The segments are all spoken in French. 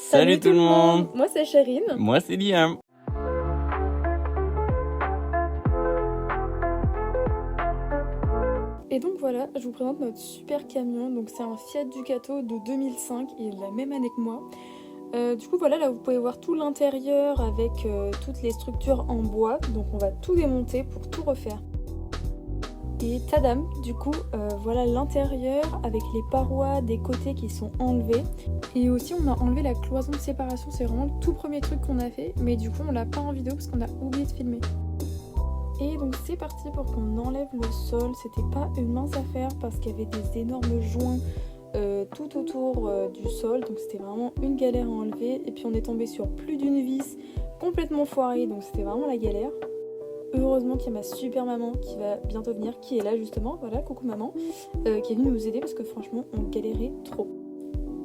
Salut tout le monde. Moi c'est Chérine. Moi c'est Liam. Et donc voilà, je vous présente notre super camion. Donc c'est un Fiat Ducato de 2005, il est de la même année que moi. Du coup voilà, là vous pouvez voir tout l'intérieur avec toutes les structures en bois. Donc on va tout démonter pour tout refaire. Et tadam, du coup voilà l'intérieur avec les parois des côtés qui sont enlevées. Et aussi on a enlevé la cloison de séparation, c'est vraiment le tout premier truc qu'on a fait. Mais du coup on l'a pas en vidéo parce qu'on a oublié de filmer. Et donc c'est parti pour qu'on enlève le sol. C'était pas une mince affaire parce qu'il y avait des énormes joints tout autour du sol. Donc c'était vraiment une galère à enlever. Et puis on est tombé sur plus d'une vis complètement foirée. Donc c'était vraiment la galère. Heureusement qu'il y a ma super maman qui va bientôt venir, qui est là justement, voilà, coucou maman, qui est venue nous aider parce que franchement on galérait trop.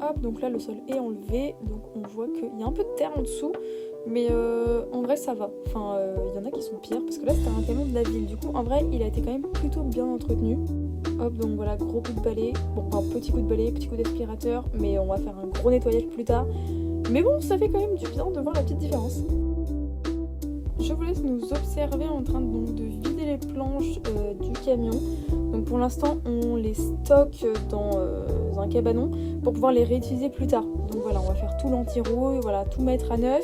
Hop, donc là le sol est enlevé, donc on voit qu'il y a un peu de terre en dessous, mais en vrai ça va. Enfin, il y en a qui sont pires parce que là c'était un camion de la ville, du coup en vrai il a été quand même plutôt bien entretenu. Hop, donc voilà, gros coup de balai, bon un petit coup de balai, petit coup d'aspirateur, mais on va faire un gros nettoyage plus tard. Mais bon, ça fait quand même du bien de voir la petite différence. Je vous laisse nous observer en train de vider les planches du camion. Donc pour l'instant on les stocke dans un cabanon pour pouvoir les réutiliser plus tard. Donc voilà, on va faire tout l'anti-rouille, voilà, tout mettre à neuf,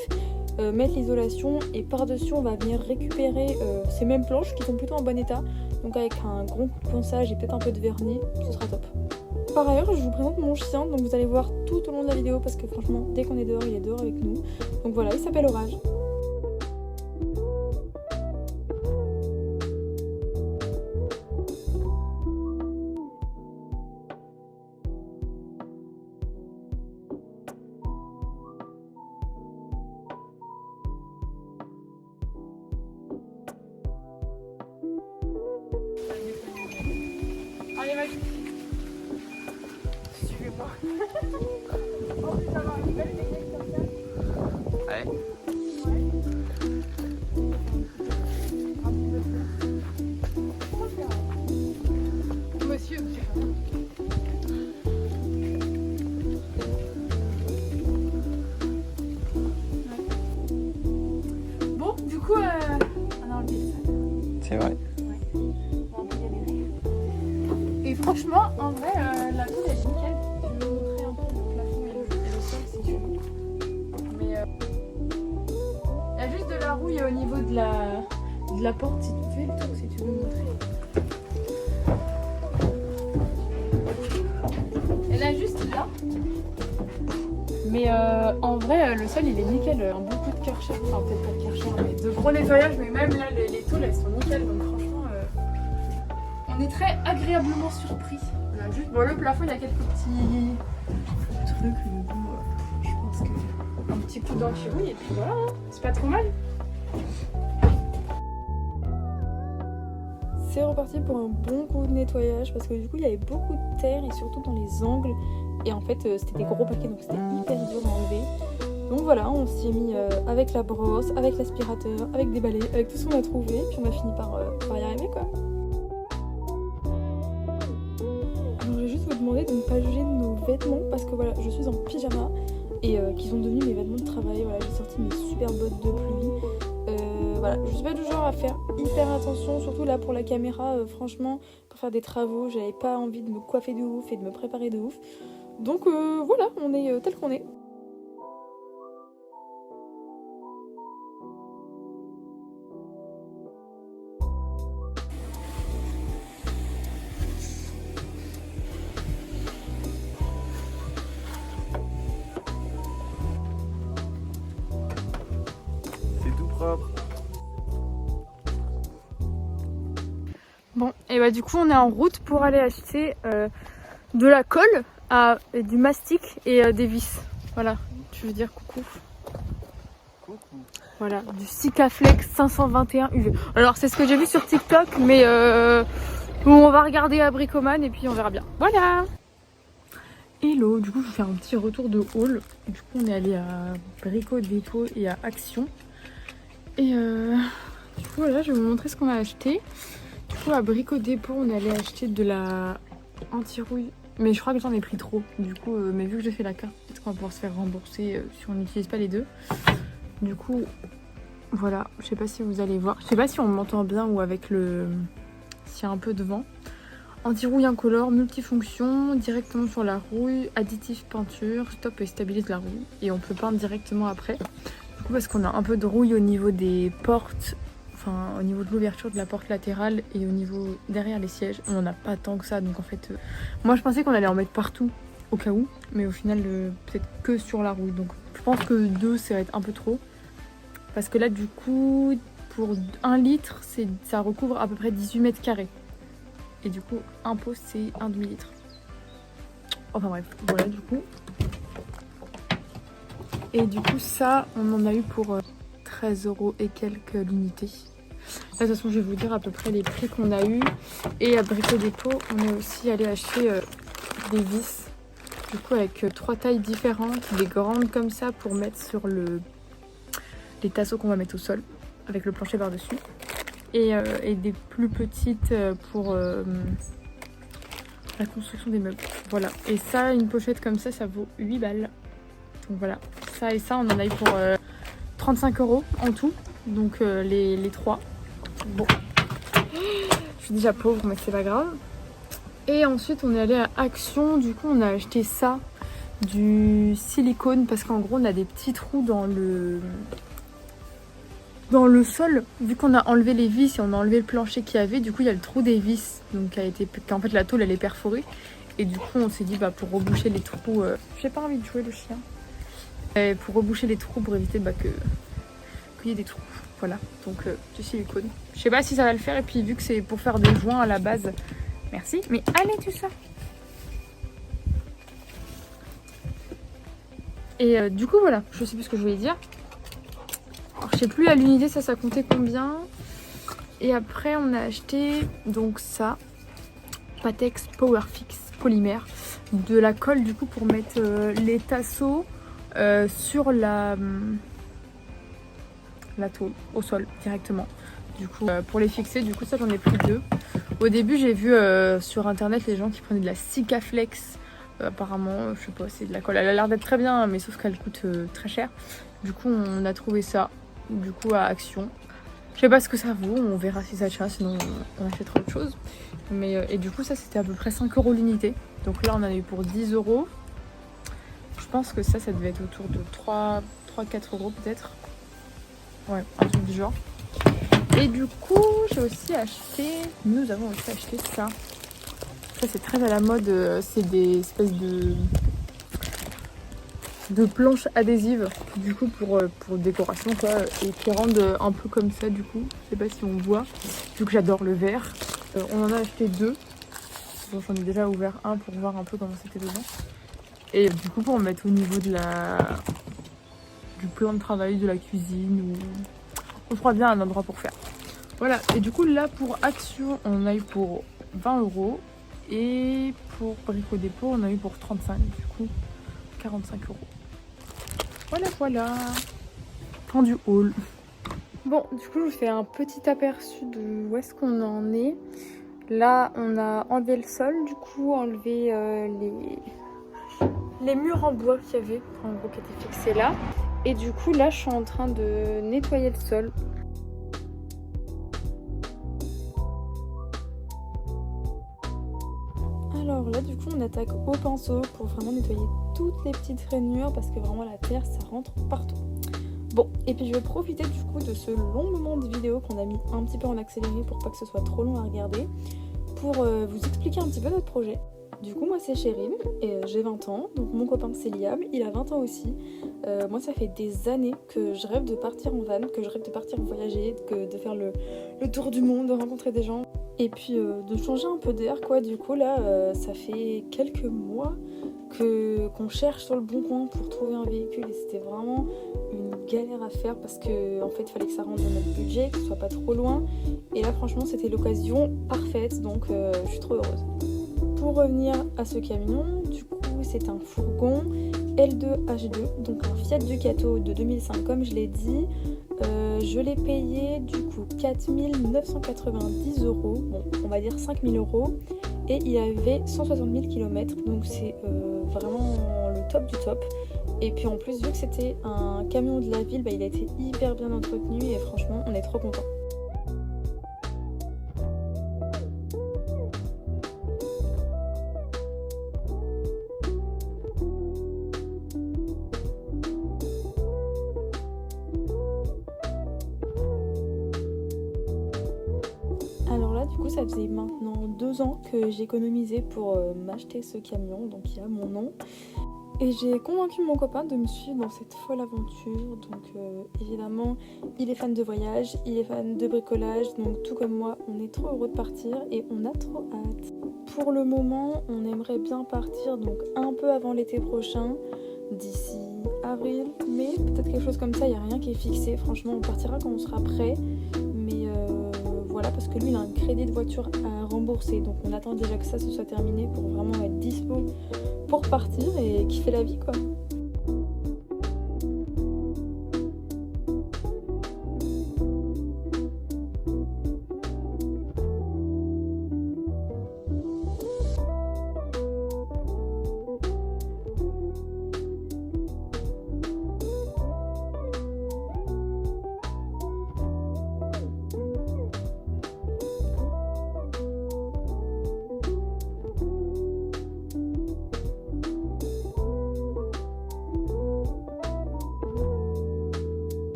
mettre l'isolation et par-dessus on va venir récupérer ces mêmes planches qui sont plutôt en bon état. Donc avec un gros coup de ponçage et peut-être un peu de vernis, ce sera top. Par ailleurs, je vous présente mon chien, donc vous allez voir tout au long de la vidéo parce que franchement, dès qu'on est dehors, il est dehors avec nous. Donc voilà, il s'appelle Orage. Allez, vas-y. Suivez-moi. En plus d'avoir une belle technique comme ça. Ouais. Monsieur. Bon, du coup, on a enlevé le sac. C'est vrai. Et franchement, en vrai, la tour est nickel. Je vais vous montrer un peu le plafond et le sol si tu veux. Mais il y a juste de la rouille au niveau de la porte. Si tu fais le tour, si tu veux montrer. Elle est juste là. Mais en vrai, le sol il est nickel. Un bon coup de Karcher. Enfin, peut-être pas de Karcher, mais de gros nettoyage. Mais même là, les tôles elles sont nickel. Donc franchement. On est très agréablement surpris. Voilà, juste, bon, le plafond, il y a quelques petits trucs, mais bon, je pense que un petit coup d'anti-rouille et puis voilà, hein. C'est pas trop mal. C'est reparti pour un bon coup de nettoyage parce que du coup, il y avait beaucoup de terre et surtout dans les angles. Et en fait, c'était des gros paquets, donc c'était hyper dur à enlever. Donc voilà, on s'y est mis avec la brosse, avec l'aspirateur, avec des balais, avec tout ce qu'on a trouvé. Puis on a fini par y arriver, quoi. Je vais juste vous demander de ne pas juger de nos vêtements parce que voilà, je suis en pyjama et qui sont devenus mes vêtements de travail. Voilà, j'ai sorti mes super bottes de pluie. Voilà, je suis pas du genre à faire hyper attention, surtout là pour la caméra. Franchement, pour faire des travaux, j'avais pas envie de me coiffer de ouf et de me préparer de ouf. Donc voilà, on est tel qu'on est. Propre. Bon, et bah du coup on est en route pour aller acheter de la colle, du mastic et des vis. Voilà, tu veux dire coucou. Coucou. Voilà, du Sikaflex 521 UV. Alors c'est ce que j'ai vu sur TikTok, mais on va regarder à Bricoman et puis on verra bien. Voilà. Hello, du coup je vais faire un petit retour de haul. Du coup on est allé à Brico Dépôt et à Action. Et du coup voilà, je vais vous montrer ce qu'on a acheté. Du coup à Brico Dépôt on est allé acheter de la anti-rouille Mais je crois que j'en ai pris trop. Du coup, mais vu que j'ai fait la carte, peut-être qu'on va pouvoir se faire rembourser si on n'utilise pas les deux. Du coup, voilà. Je sais pas si vous allez voir. Je sais pas si on m'entend bien ou avec le... s'il y a un peu de vent. Anti-rouille incolore, multifonction, directement sur la rouille, additif peinture, stop et stabilise la rouille. Et on peut peindre directement après. Du coup, parce qu'on a un peu de rouille au niveau des portes, enfin au niveau de l'ouverture de la porte latérale et au niveau derrière les sièges. On n'en a pas tant que ça, donc en fait, moi je pensais qu'on allait en mettre partout au cas où, mais au final, peut-être que sur la rouille. Donc je pense que 2, ça va être un peu trop. Parce que là, du coup, pour 1 litre, ça recouvre à peu près 18 mètres carrés. Et du coup, un pot, c'est 1 demi-litre. Enfin bref, voilà du coup. Et du coup, ça, on en a eu pour 13 € et quelques l'unité. Là, de toute façon, je vais vous dire à peu près les prix qu'on a eu. Et à Brico Dépôt, on est aussi allé acheter des vis. Du coup, avec 3 tailles différentes. Des grandes comme ça pour mettre sur les tasseaux qu'on va mettre au sol. Avec le plancher par-dessus. Et des plus petites pour la construction des meubles. Voilà. Et ça, une pochette comme ça vaut 8 balles. Donc voilà. Ça et ça, on en a eu pour 35 € en tout. Donc les 3. Bon. Je suis déjà pauvre, mais c'est pas grave. Et ensuite, on est allé à Action. Du coup, on a acheté ça. Du silicone. Parce qu'en gros, on a des petits trous dans le sol, vu qu'on a enlevé les vis et on a enlevé le plancher qu'il y avait, du coup il y a le trou des vis, donc en fait la tôle elle est perforée. Et du coup on s'est dit pour reboucher les trous, j'ai pas envie de jouer le chien. Et pour reboucher les trous pour éviter qu'il y ait des trous. Voilà, donc du silicone. Je sais pas si ça va le faire et puis vu que c'est pour faire des joints à la base, merci. Mais allez tu ça. Et du coup voilà, je sais plus ce que je voulais dire. Alors, je sais plus à l'unité ça comptait combien. Et après on a acheté donc ça, Patex Powerfix polymère, de la colle du coup pour mettre les tasseaux sur la tôle au sol directement. Du coup pour les fixer, du coup ça j'en ai pris 2. Au début j'ai vu sur internet les gens qui prenaient de la Sikaflex. Apparemment je sais pas, c'est de la colle, elle a l'air d'être très bien mais sauf qu'elle coûte très cher. Du coup on a trouvé ça du coup à Action. Je sais pas ce que ça vaut, on verra si ça tient, sinon on achètera autre chose. Mais, et du coup ça c'était à peu près 5 € l'unité. Donc là on en a eu pour 10 €. Je pense que ça devait être autour de 3-4 € peut-être. Ouais, un truc du genre. Et du coup nous avons aussi acheté ça. Ça c'est très à la mode, c'est des espèces de planches adhésives du coup pour décoration quoi, et qui rendent un peu comme ça du coup, je sais pas si on voit, vu que j'adore le vert. On en a acheté 2, donc j'en ai déjà ouvert un pour voir un peu comment c'était dedans, et du coup pour mettre au niveau du plan de travail de la cuisine, ou on fera bien un endroit pour faire. Voilà, et du coup là pour Action on a eu pour 20 €, et pour Brico Dépôt on a eu pour 35, du coup 45 €. Voilà. Fin du haul. Bon, du coup, je vous fais un petit aperçu de où est-ce qu'on en est. Là, on a enlevé le sol, du coup, enlevé les murs en bois qu'il y avait, en gros, qui étaient fixés là. Et du coup, là, je suis en train de nettoyer le sol. Alors là, du coup, on attaque au pinceau pour vraiment nettoyer toutes les petites rainures parce que vraiment la terre, ça rentre partout. Bon, et puis je vais profiter du coup de ce long moment de vidéo qu'on a mis un petit peu en accéléré pour pas que ce soit trop long à regarder, pour vous expliquer un petit peu notre projet. Du coup, moi c'est Chérine et j'ai 20 ans, donc mon copain c'est Liam, il a 20 ans aussi. Moi ça fait des années que je rêve de partir en van, que je rêve de partir voyager, de faire le tour du monde, de rencontrer des gens. Et puis de changer un peu d'air quoi. Du coup là ça fait quelques mois qu'on cherche sur le bon coin pour trouver un véhicule et c'était vraiment une galère à faire parce que en fait il fallait que ça rentre dans notre budget, que ce soit pas trop loin, et là franchement c'était l'occasion parfaite, donc je suis trop heureuse. Pour revenir à ce camion, du coup c'est un fourgon L2H2, donc un Fiat Ducato de 2005 comme je l'ai dit. Je l'ai payé du coup 4 990 €, bon on va dire 5 000 €, et il avait 160 000 km, donc c'est vraiment le top du top. Et puis en plus, vu que c'était un camion de la ville, il a été hyper bien entretenu et franchement on est trop contents. Alors là du coup ça faisait maintenant 2 ans que j'économisais pour m'acheter ce camion, donc il a mon nom. Et j'ai convaincu mon copain de me suivre dans cette folle aventure. Donc évidemment il est fan de voyage, il est fan de bricolage, donc tout comme moi on est trop heureux de partir et on a trop hâte. Pour le moment on aimerait bien partir donc un peu avant l'été prochain, d'ici avril, mai, peut-être quelque chose comme ça, il n'y a rien qui est fixé. Franchement on partira quand on sera prêt, mais voilà, parce que lui il a un crédit de voiture à rembourser, donc on attend déjà que ça se soit terminé pour vraiment être dispo pour partir et kiffer la vie quoi.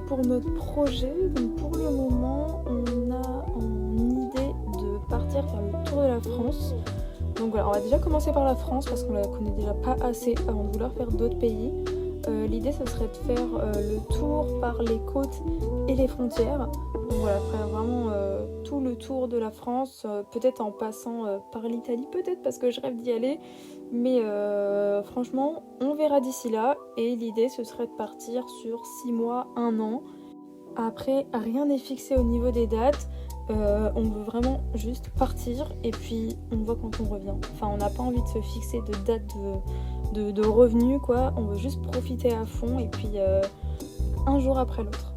Pour notre projet, donc pour le moment on a en idée de partir faire le tour de la France. Donc voilà, on va déjà commencer par la France parce qu'on la connaît déjà pas assez avant de vouloir faire d'autres pays. L'idée ce serait de faire le tour par les côtes et les frontières. Donc voilà, faire vraiment tout le tour de la France, peut-être en passant par l'Italie, peut-être parce que je rêve d'y aller. Mais franchement, on verra d'ici là. Et l'idée, ce serait de partir sur 6 mois, 1 an. Après, rien n'est fixé au niveau des dates. On veut vraiment juste partir et puis on voit quand on revient. Enfin, on n'a pas envie de se fixer de date de revenus, quoi. On veut juste profiter à fond et puis un jour après l'autre.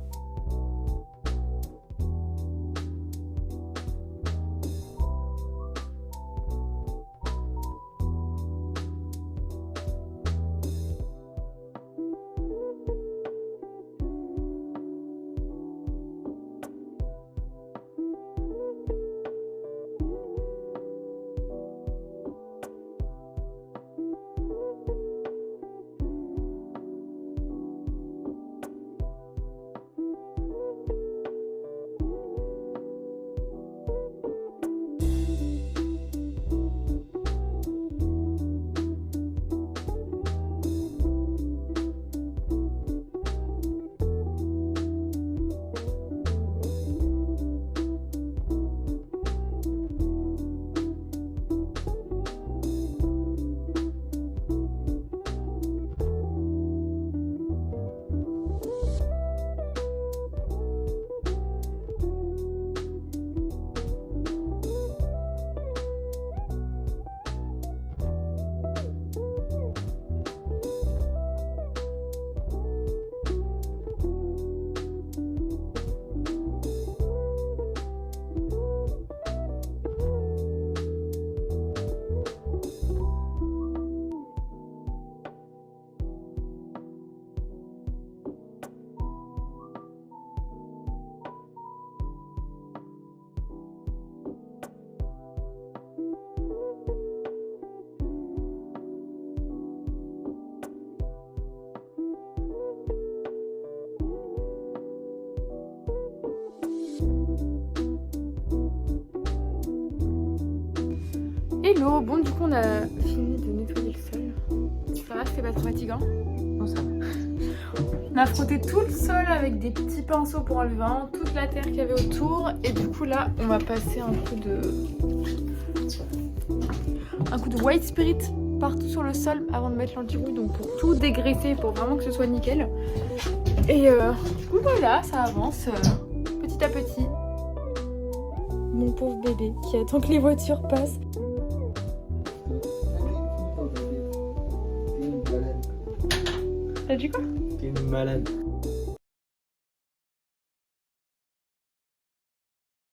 Hello, bon du coup on a fini de nettoyer le sol. Ça va, c'était pas trop fatigant? Non, ça va. On a frotté tout le sol avec des petits pinceaux pour enlever vraiment toute la terre qu'il y avait autour. Et du coup là on va passer un coup Un coup de white spirit partout sur le sol avant de mettre l'anti-rouille, donc pour tout dégraisser, pour vraiment que ce soit nickel. Et du coup voilà, ça avance petit à petit. Mon pauvre bébé qui attend que les voitures passent. T'as dit quoi? T'es une malade.